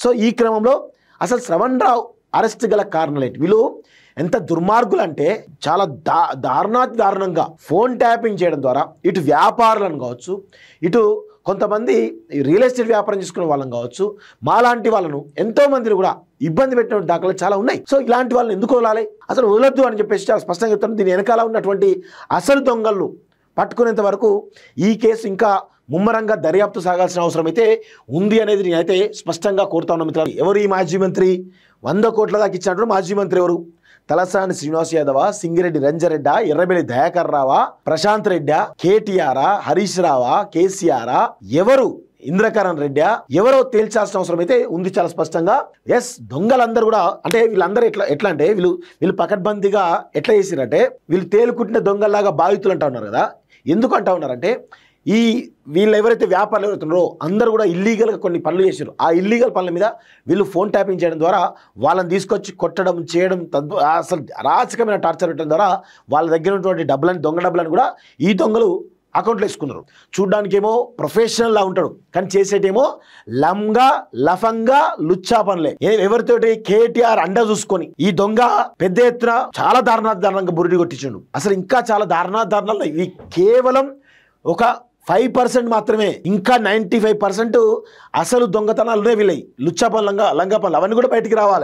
So ఈ క్రమంలో అసలు శ్రవణ్ రావు అరెస్ట్ గల కారణాలు ఏంటి? వీళ్ళు ఎంత దుర్మార్గులు అంటే చాలా దారుణంగా ఫోన్ ట్యాపింగ్ చేయడం ద్వారా ఇటు వ్యాపారులను కావచ్చు, ఇటు కొంతమంది రియల్ ఎస్టేట్ వ్యాపారం చేసుకునే వాళ్ళని కావచ్చు, మాలాంటి వాళ్ళను ఎంతో మందిని కూడా ఇబ్బంది పెట్టిన దాఖలు చాలా ఉన్నాయి. సో ఇలాంటి వాళ్ళని ఎందుకు వదలాలి? అసలు వదలొద్దు అని చెప్పేసి చాలా స్పష్టంగా చెప్తాను. దీని వెనకాల ఉన్నటువంటి అసలు దొంగలను పట్టుకునేంత వరకు ఈ కేసు ఇంకా ముమ్మరంగా దర్యాప్తు సాగాల్సిన అవసరం అయితే ఉంది అనేది నేనైతే స్పష్టంగా కోరుతా ఉన్నా మిత్రులు. ఎవరు ఈ మాజీ మంత్రి? 100 కోట్ల దాకా ఇచ్చినట్టు మాజీ మంత్రి ఎవరు? తలసాని శ్రీనివాస్ యాదవ, సింగిరెడ్డి రంజరెడ్డా, ఎర్రబెల్లి దయాకర్ రావా, ప్రశాంత్ రెడ్డా, కేటీఆరా, హరీష్ రావా, కేసీఆరా, ఎవరు? ఇంద్రకరణ్ రెడ్డా, ఎవరో తేల్చాల్సిన అవసరం అయితే ఉంది చాలా స్పష్టంగా. ఎస్, దొంగలందరూ కూడా అంటే వీళ్ళందరూ ఎట్లా అంటే వీళ్ళు పకడ్బందీగా ఎట్లా చేసిరంటే వీళ్ళు తేలుకుంటున్న దొంగల్లాగా బాధితులు అంటా ఉన్నారు కదా. ఎందుకు అంటా ఉన్నారంటే వీళ్ళు ఎవరైతే వ్యాపారులు ఎవరైతున్నారో అందరూ కూడా ఇల్లీగల్గా కొన్ని పనులు చేశారు. ఆ ఇల్లీగల్ పనుల మీద వీళ్ళు ఫోన్ ట్యాపింగ్ చేయడం ద్వారా వాళ్ళని తీసుకొచ్చి కొట్టడం చేయడం, అసలు అరాచకమైన టార్చర్ పెట్టడం ద్వారా వాళ్ళ దగ్గర ఉన్నటువంటి దొంగ డబ్బులను కూడా ఈ దొంగలు అకౌంట్లో వేసుకున్నారు. చూడ్డానికేమో ప్రొఫెషనల్లా ఉంటాడు, కానీ చేసేటేమో లఫంగా లుచ్చా పనులే. ఎవరితోటి కేటీఆర్ అండ చూసుకొని ఈ దొంగ పెద్ద ఎత్తున చాలా దారుణంగా బురిడి కొట్టించుండు. అసలు ఇంకా చాలా దారుణాలు ఇవి కేవలం ఒక 5% మాత్రమే. ఇంకా 95% అసలు దొంగతనాలునే వీళ్ళయి లుచ్చా పనులు, లంగా పనులు అవన్నీ కూడా బయటికి రావాలి.